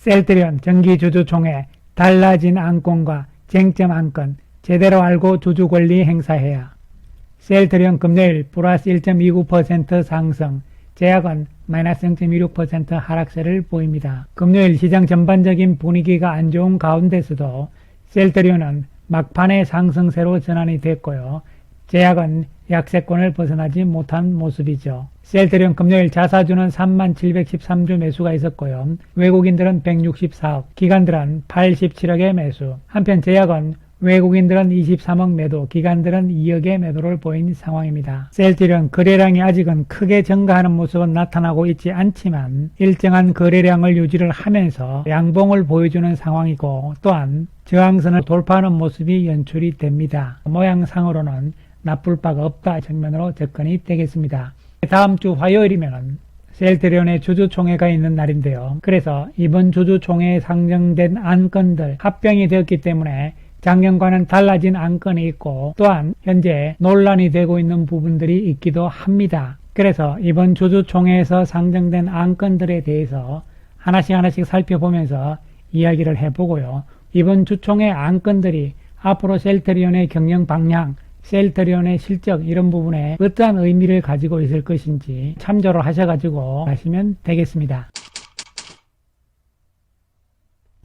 셀트리온 정기주주총회 달라진 안건과 쟁점 안건 제대로 알고 주주 권리 행사해야. 셀트리온 금요일 플러스 1.29% 상승, 제약은 마이너스 0.26% 하락세를 보입니다. 금요일 시장 전반적인 분위기가 안 좋은 가운데서도 셀트리온은 막판에 상승세로 전환이 됐고요. 제약은 약세권을 벗어나지 못한 모습이죠. 셀트리온 금요일 자사주는 3713주 매수가 있었고요. 외국인들은 164억, 기관들은 87억의 매수. 한편 제약은 외국인들은 23억 매도, 기관들은 2억의 매도를 보인 상황입니다. 셀트리온 거래량이 아직은 크게 증가하는 모습은 나타나고 있지 않지만 일정한 거래량을 유지를 하면서 양봉을 보여주는 상황이고 또한 저항선을 돌파하는 모습이 연출이 됩니다. 모양상으로는 나쁠 바가 없다 측면으로 접근이 되겠습니다. 다음 주 화요일이면 셀트리온의 주주총회가 있는 날인데요. 그래서 이번 주주총회에 상정된 안건들 합병이 되었기 때문에 작년과는 달라진 안건이 있고 또한 현재 논란이 되고 있는 부분들이 있기도 합니다. 그래서 이번 주주총회에서 상정된 안건들에 대해서 하나씩 살펴보면서 이야기를 해보고요. 이번 주총회 안건들이 앞으로 셀트리온의 경영 방향, 셀트리온의 실적 이런 부분에 어떠한 의미를 가지고 있을 것인지 참조를 하셔가지고 가시면 되겠습니다.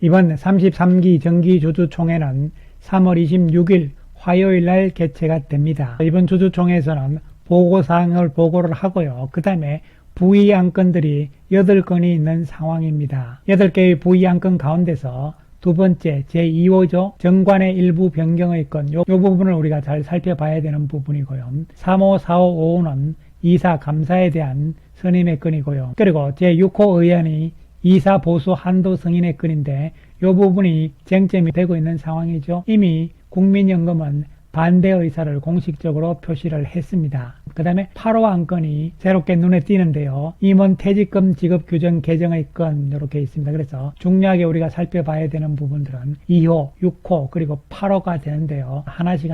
이번 33기 정기주주총회는 3월 26일 화요일 날 개최가 됩니다. 이번 주주총회에서는 보고사항을 보고를 하고요. 그 다음에 부의 안건들이 8건이 있는 상황입니다. 8개의 부의 안건 가운데서 두 번째 제2호조 정관의 일부 변경의 건 요 부분을 우리가 잘 살펴봐야 되는 부분이고요. 3호, 4호, 5호는 이사 감사에 대한 선임의 건이고요. 그리고 제6호 의안이 이사 보수 한도 승인의 건인데 이 부분이 쟁점이 되고 있는 상황이죠. 이미 국민연금은 반대 의사를 공식적으로 표시를 했습니다. 그 다음에 8호 안건이 새롭게 눈에 띄는데요. 임원 퇴직금 지급 규정 개정의 건 이렇게 있습니다. 그래서 중요하게 우리가 살펴봐야 되는 부분들은 2호, 6호 그리고 8호가 되는데요. 하나씩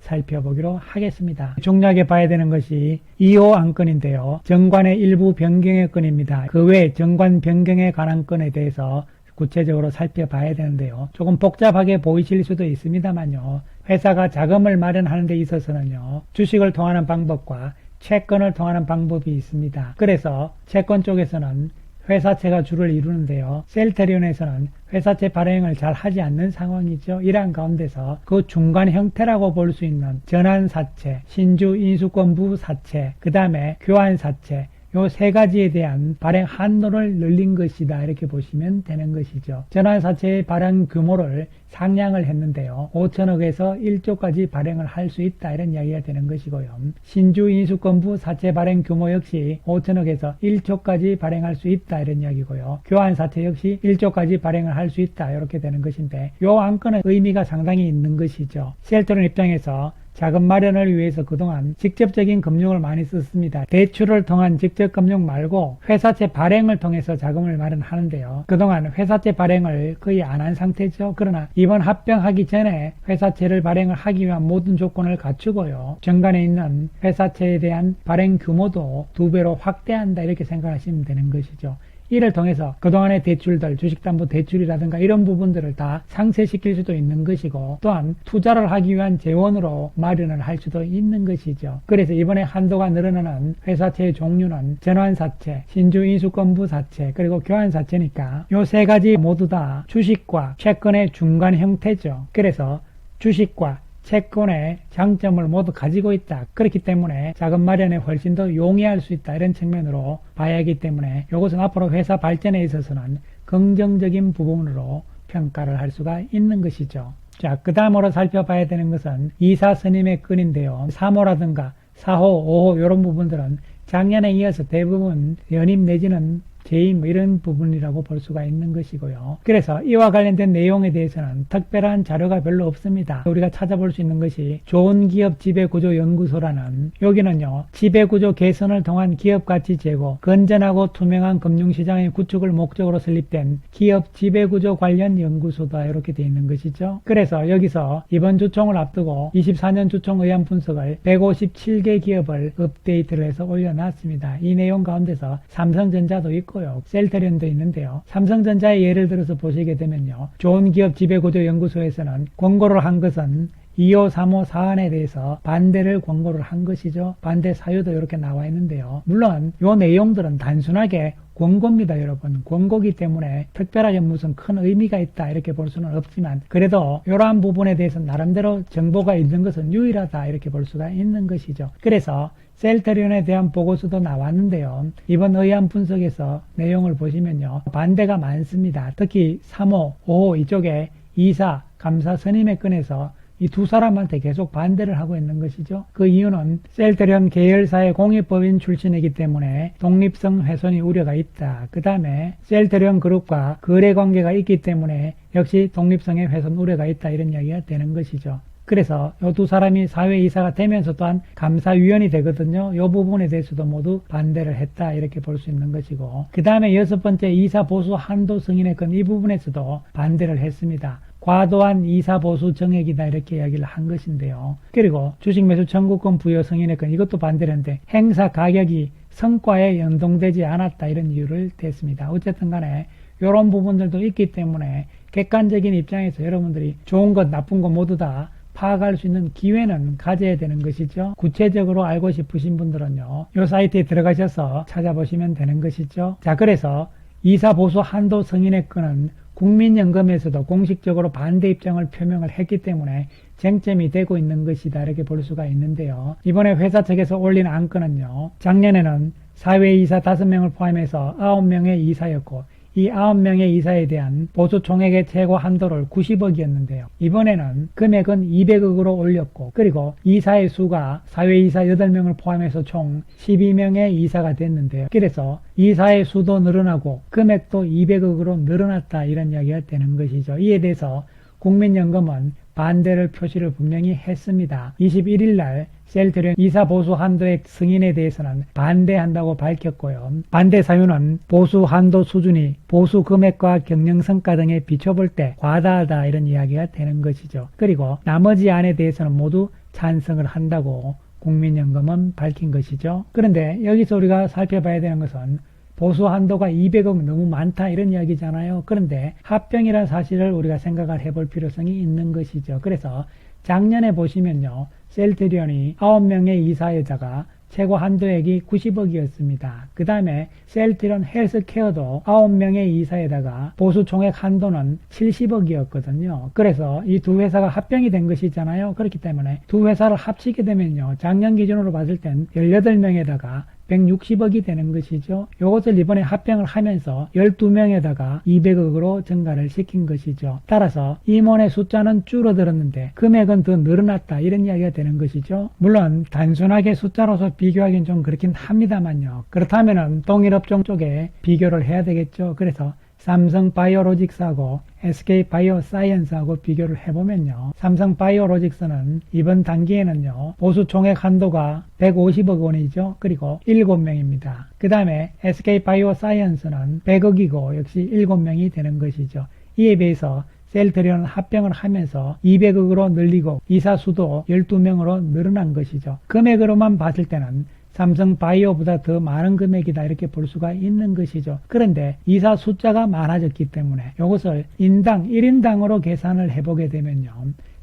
살펴보기로 하겠습니다. 중요하게 봐야 되는 것이 2호 안건인데요. 정관의 일부 변경의 건입니다. 그 외 정관 변경에 관한 건에 대해서 구체적으로 살펴봐야 되는데요. 조금 복잡하게 보이실 수도 있습니다만요. 회사가 자금을 마련하는 데 있어서는요. 주식을 통하는 방법과 채권을 통하는 방법이 있습니다. 그래서 채권 쪽에서는 회사채가 주를 이루는데요. 셀트리온에서는 회사채 발행을 잘 하지 않는 상황이죠. 이러한 가운데서 그 중간 형태라고 볼 수 있는 전환사채, 신주 인수권부 사채, 그 다음에 교환사채 요 세 가지에 대한 발행 한도를 늘린 것이다 이렇게 보시면 되는 것이죠. 전환사채의 발행 규모를 상향을 했는데요. 5천억에서 1조까지 발행을 할 수 있다 이런 이야기가 되는 것이고요. 신주 인수권부 사채 발행 규모 역시 5천억에서 1조까지 발행할 수 있다 이런 이야기고요. 교환사채 역시 1조까지 발행을 할 수 있다 이렇게 되는 것인데 요 안건은 의미가 상당히 있는 것이죠. 셀트리온 입장에서 자금 마련을 위해서 그동안 직접적인 금융을 많이 썼습니다. 대출을 통한 직접 금융 말고 회사채 발행을 통해서 자금을 마련하는데요. 그동안 회사채 발행을 거의 안 한 상태죠. 그러나 이번 합병하기 전에 회사채를 발행을 하기 위한 모든 조건을 갖추고요. 정관에 있는 회사채에 대한 발행 규모도 2배로 확대한다 이렇게 생각하시면 되는 것이죠. 이를 통해서 그동안의 대출들, 주식담보대출이라든가 이런 부분들을 다 상쇄시킬 수도 있는 것이고 또한 투자를 하기 위한 재원으로 마련을 할 수도 있는 것이죠. 그래서 이번에 한도가 늘어나는 회사채의 종류는 전환사채, 신주인수권부사채, 그리고 교환사채니까 이 세 가지 모두 다 주식과 채권의 중간 형태죠. 그래서 주식과 채권의 장점을 모두 가지고 있다. 그렇기 때문에 자금 마련에 훨씬 더 용이할 수 있다. 이런 측면으로 봐야 하기 때문에 이것은 앞으로 회사 발전에 있어서는 긍정적인 부분으로 평가를 할 수가 있는 것이죠. 자, 그 다음으로 살펴봐야 되는 것은 이사 선임의 건인데요. 3호라든가 4호, 5호 이런 부분들은 작년에 이어서 대부분 연임 내지는 재임 이런 부분이라고 볼 수가 있는 것이고요. 그래서 이와 관련된 내용에 대해서는 특별한 자료가 별로 없습니다. 우리가 찾아볼 수 있는 것이 좋은 기업 지배구조 연구소라는 여기는요. 지배구조 개선을 통한 기업가치 제고, 건전하고 투명한 금융시장의 구축을 목적으로 설립된 기업 지배구조 관련 연구소다 이렇게 되어 있는 것이죠. 그래서 여기서 이번 주총을 앞두고 24년 주총 의안 분석을 157개 기업을 업데이트를 해서 올려놨습니다. 이 내용 가운데서 삼성전자도 있고 있고요. 셀트리온도 있는데요. 삼성전자의 예를 들어서 보시게 되면요. 좋은 기업 지배구조 연구소에서는 권고를 한 것은 2호, 3호 사안에 대해서 반대를 권고를 한 것이죠. 반대 사유도 이렇게 나와 있는데요. 물론 이 내용들은 단순하게 권고입니다, 여러분. 권고기 때문에 특별하게 무슨 큰 의미가 있다 이렇게 볼 수는 없지만 그래도 이러한 부분에 대해서 나름대로 정보가 있는 것은 유일하다 이렇게 볼 수가 있는 것이죠. 그래서 셀트리온에 대한 보고서도 나왔는데요. 이번 의안 분석에서 내용을 보시면요. 반대가 많습니다. 특히 3호, 5호 이쪽에 이사, 감사 선임에 건해서 이 두 사람한테 계속 반대를 하고 있는 것이죠. 그 이유는 셀트리온 계열사의 공익법인 출신이기 때문에 독립성 훼손이 우려가 있다. 그 다음에 셀트리온 그룹과 거래관계가 있기 때문에 역시 독립성의 훼손 우려가 있다. 이런 이야기가 되는 것이죠. 그래서 이 두 사람이 사회이사가 되면서 또한 감사위원이 되거든요. 이 부분에 대해서도 모두 반대를 했다. 이렇게 볼 수 있는 것이고 그 다음에 6번째 이사 보수 한도 승인의 건 이 부분에서도 반대를 했습니다. 과도한 이사 보수 정액이다 이렇게 이야기를 한 것인데요. 그리고 주식 매수 청구권 부여 승인의 건 이것도 반대를 했는데 행사 가격이 성과에 연동되지 않았다 이런 이유를 댔습니다. 어쨌든 간에 이런 부분들도 있기 때문에 객관적인 입장에서 여러분들이 좋은 것 나쁜 것 모두 다 파악할 수 있는 기회는 가져야 되는 것이죠. 구체적으로 알고 싶으신 분들은요. 이 사이트에 들어가셔서 찾아보시면 되는 것이죠. 자, 그래서 이사 보수 한도 승인의 건은 국민연금에서도 공식적으로 반대 입장을 표명을 했기 때문에 쟁점이 되고 있는 것이다 이렇게 볼 수가 있는데요. 이번에 회사 측에서 올린 안건은요. 작년에는 사회이사 5명을 포함해서 9명의 이사였고 이 9명의 이사에 대한 보수 총액의 최고 한도를 90억이었는데요. 이번에는 금액은 200억으로 올렸고 그리고 이사의 수가 사회이사 8명을 포함해서 총 12명의 이사가 됐는데요. 그래서 이사의 수도 늘어나고 금액도 200억으로 늘어났다 이런 이야기가 되는 것이죠. 이에 대해서 국민연금은 반대를 표시를 분명히 했습니다. 21일 날 셀트리온 이사 보수 한도액 승인에 대해서는 반대한다고 밝혔고요. 반대 사유는 보수 한도 수준이 보수 금액과 경영성과 등에 비춰볼 때 과다하다 이런 이야기가 되는 것이죠. 그리고 나머지 안에 대해서는 모두 찬성을 한다고 국민연금은 밝힌 것이죠. 그런데 여기서 우리가 살펴봐야 되는 것은 보수 한도가 200억 너무 많다 이런 이야기잖아요. 그런데 합병이라는 사실을 우리가 생각을 해볼 필요성이 있는 것이죠. 그래서 작년에 보시면요. 셀트리온이 9명의 이사에다가 최고 한도액이 90억이었습니다. 그 다음에 셀트리온 헬스케어도 9명의 이사에다가 보수 총액 한도는 70억이었거든요. 그래서 이 두 회사가 합병이 된 것이잖아요. 그렇기 때문에 두 회사를 합치게 되면요. 작년 기준으로 봤을 땐 18명에다가 160억이 되는 것이죠. 이것을 이번에 합병을 하면서 12명에다가 200억으로 증가를 시킨 것이죠. 따라서 임원의 숫자는 줄어들었는데 금액은 더 늘어났다 이런 이야기가 되는 것이죠. 물론 단순하게 숫자로서 비교하기는 좀 그렇긴 합니다만요. 그렇다면 동일업종 쪽에 비교를 해야 되겠죠. 그래서 삼성바이오로직스하고 SK바이오사이언스하고 비교를 해보면요. 삼성바이오로직스는 이번 단기에는요. 보수 총액 한도가 150억 원이죠. 그리고 7명입니다. 그 다음에 SK바이오사이언스는 100억이고 역시 7명이 되는 것이죠. 이에 비해서 셀트리온은 합병을 하면서 200억으로 늘리고 이사 수도 12명으로 늘어난 것이죠. 금액으로만 봤을 때는 삼성바이오보다 더 많은 금액이다 이렇게 볼 수가 있는 것이죠. 그런데 이사 숫자가 많아졌기 때문에 이것을 인당 1인당으로 계산을 해보게 되면요.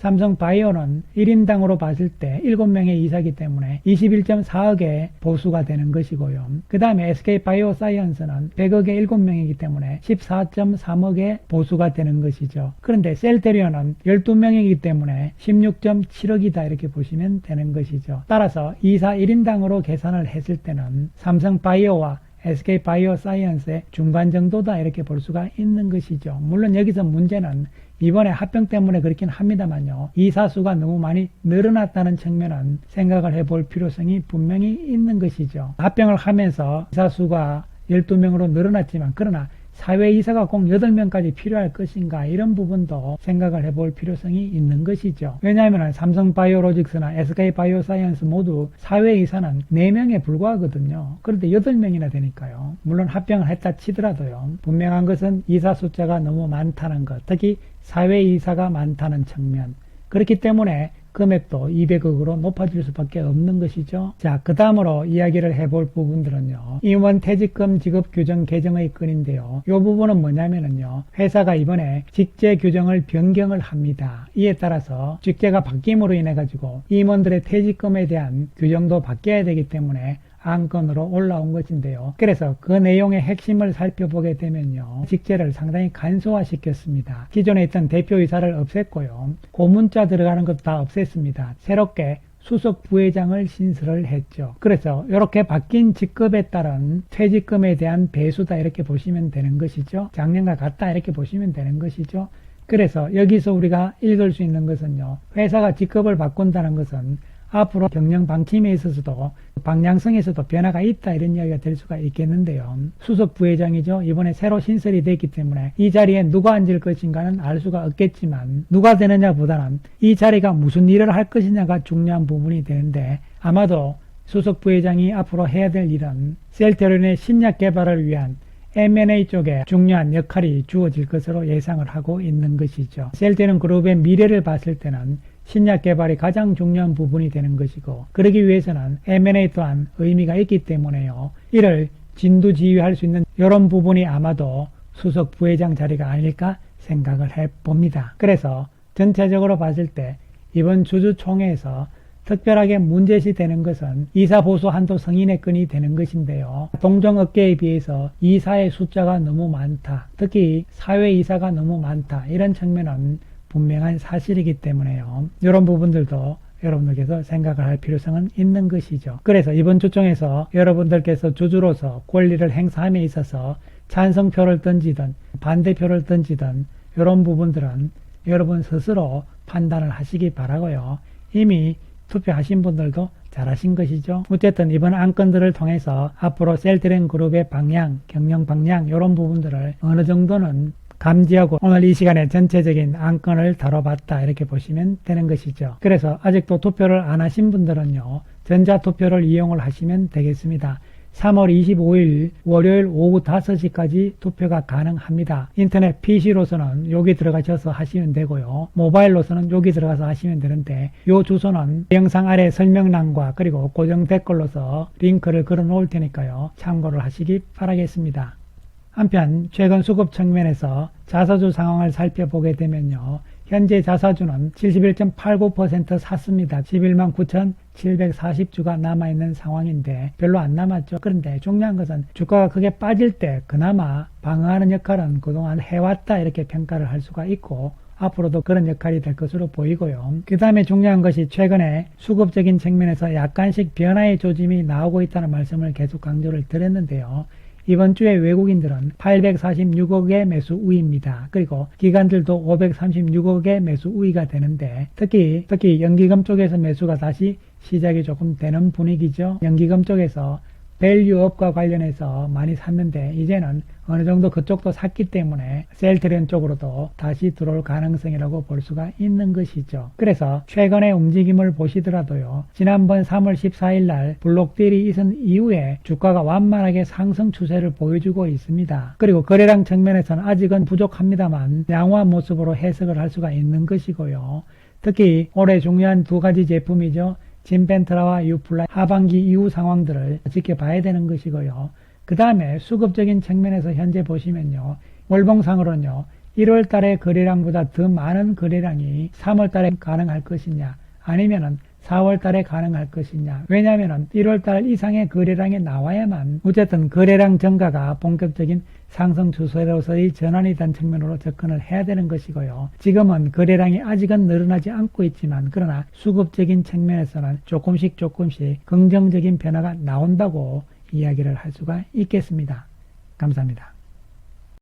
삼성바이오는 1인당으로 봤을 때 7명의 이사이기 때문에 21.4억의 보수가 되는 것이고요. 그 다음에 SK바이오사이언스는 100억의 7명이기 때문에 14.3억의 보수가 되는 것이죠. 그런데 셀트리온은 12명이기 때문에 16.7억이다 이렇게 보시면 되는 것이죠. 따라서 이사 1인당으로 계산을 했을 때는 삼성바이오와 SK바이오사이언스의 중간 정도다 이렇게 볼 수가 있는 것이죠. 물론 여기서 문제는 이번에 합병 때문에 그렇긴 합니다만요. 이사수가 너무 많이 늘어났다는 측면은 생각을 해볼 필요성이 분명히 있는 것이죠. 합병을 하면서 이사수가 12명으로 늘어났지만 그러나 사회이사가 꼭 8명까지 필요할 것인가 이런 부분도 생각을 해볼 필요성이 있는 것이죠. 왜냐하면 삼성바이오로직스나 SK바이오사이언스 모두 사회이사는 4명에 불과하거든요. 그런데 8명이나 되니까요. 물론 합병을 했다 치더라도요. 분명한 것은 이사 숫자가 너무 많다는 것, 특히 사회이사가 많다는 측면. 그렇기 때문에 금액도 200억으로 높아질 수밖에 없는 것이죠. 자, 그 다음으로 이야기를 해볼 부분들은요. 임원 퇴직금 지급 규정 개정의 건인데요. 이 부분은 뭐냐면요. 회사가 이번에 직제 규정을 변경을 합니다. 이에 따라서 직제가 바뀜으로 인해 가지고 임원들의 퇴직금에 대한 규정도 바뀌어야 되기 때문에 안건으로 올라온 것인데요. 그래서 그 내용의 핵심을 살펴보게 되면요. 직제를 상당히 간소화시켰습니다. 기존에 있던 대표이사를 없앴고요. 고문자 들어가는 것도 다 없앴습니다. 새롭게 수석 부회장을 신설을 했죠. 그래서 이렇게 바뀐 직급에 따른 퇴직금에 대한 배수다 이렇게 보시면 되는 것이죠. 작년과 같다 이렇게 보시면 되는 것이죠. 그래서 여기서 우리가 읽을 수 있는 것은요. 회사가 직급을 바꾼다는 것은 앞으로 경영 방침에 있어서도 방향성에서도 변화가 있다 이런 이야기가 될 수가 있겠는데요. 수석 부회장이죠. 이번에 새로 신설이 됐기 때문에 이 자리에 누가 앉을 것인가는 알 수가 없겠지만 누가 되느냐보다는 이 자리가 무슨 일을 할 것이냐가 중요한 부분이 되는데 아마도 수석 부회장이 앞으로 해야 될 일은 셀트리온의 신약 개발을 위한 M&A 쪽에 중요한 역할이 주어질 것으로 예상을 하고 있는 것이죠. 셀트리온 그룹의 미래를 봤을 때는 신약 개발이 가장 중요한 부분이 되는 것이고 그러기 위해서는 M&A 또한 의미가 있기 때문에요. 이를 진두지휘할 수 있는 이런 부분이 아마도 수석 부회장 자리가 아닐까 생각을 해봅니다. 그래서 전체적으로 봤을 때 이번 주주총회에서 특별하게 문제시되는 것은 이사 보수 한도 승인의 건이 되는 것인데요. 동종업계에 비해서 이사의 숫자가 너무 많다. 특히 사회이사가 너무 많다. 이런 측면은 분명한 사실이기 때문에요. 이런 부분들도 여러분들께서 생각을 할 필요성은 있는 것이죠. 그래서 이번 주총에서 여러분들께서 주주로서 권리를 행사함에 있어서 찬성표를 던지든 반대표를 던지든 이런 부분들은 여러분 스스로 판단을 하시기 바라고요. 이미 투표하신 분들도 잘하신 것이죠. 어쨌든 이번 안건들을 통해서 앞으로 셀트리온 그룹의 방향, 경영 방향 이런 부분들을 어느 정도는 감지하고 오늘 이 시간에 전체적인 안건을 다뤄봤다 이렇게 보시면 되는 것이죠. 그래서 아직도 투표를 안 하신 분들은요. 전자투표를 이용을 하시면 되겠습니다. 3월 25일 월요일 오후 5시까지 투표가 가능합니다. 인터넷 PC로서는 여기 들어가셔서 하시면 되고요. 모바일로서는 여기 들어가서 하시면 되는데 이 주소는 영상 아래 설명란과 그리고 고정 댓글로서 링크를 걸어 놓을 테니까요. 참고를 하시기 바라겠습니다. 한편 최근 수급 측면에서 자사주 상황을 살펴보게 되면요. 현재 자사주는 71.89% 샀습니다. 11만 9,740주가 남아있는 상황인데 별로 안 남았죠. 그런데 중요한 것은 주가가 크게 빠질 때 그나마 방어하는 역할은 그동안 해왔다 이렇게 평가를 할 수가 있고 앞으로도 그런 역할이 될 것으로 보이고요. 그 다음에 중요한 것이 최근에 수급적인 측면에서 약간씩 변화의 조짐이 나오고 있다는 말씀을 계속 강조를 드렸는데요. 이번 주에 외국인들은 846억의 매수 우위입니다. 그리고 기관들도 536억의 매수 우위가 되는데 특히 연기금 쪽에서 매수가 다시 시작이 조금 되는 분위기죠. 연기금 쪽에서 밸류업과 관련해서 많이 샀는데 이제는 어느 정도 그쪽도 샀기 때문에 셀트리온 쪽으로도 다시 들어올 가능성이라고 볼 수가 있는 것이죠. 그래서 최근의 움직임을 보시더라도요. 지난번 3월 14일 날 블록딜이 있은 이후에 주가가 완만하게 상승 추세를 보여주고 있습니다. 그리고 거래량 측면에서는 아직은 부족합니다만 양호한 모습으로 해석을 할 수가 있는 것이고요. 특히 올해 중요한 두 가지 제품이죠. 진펜트라와 유플라 하반기 이후 상황들을 지켜봐야 되는 것이고요. 그 다음에 수급적인 측면에서 현재 보시면요. 월봉상으로는요. 1월 달의 거래량보다 더 많은 거래량이 3월 달에 가능할 것이냐 아니면은 4월 달에 가능할 것이냐. 왜냐하면 1월 달 이상의 거래량이 나와야만 어쨌든 거래량 증가가 본격적인 상승 추세로서의 전환이 된 측면으로 접근을 해야 되는 것이고요. 지금은 거래량이 아직은 늘어나지 않고 있지만 그러나 수급적인 측면에서는 조금씩 긍정적인 변화가 나온다고 이야기를 할 수가 있겠습니다. 감사합니다.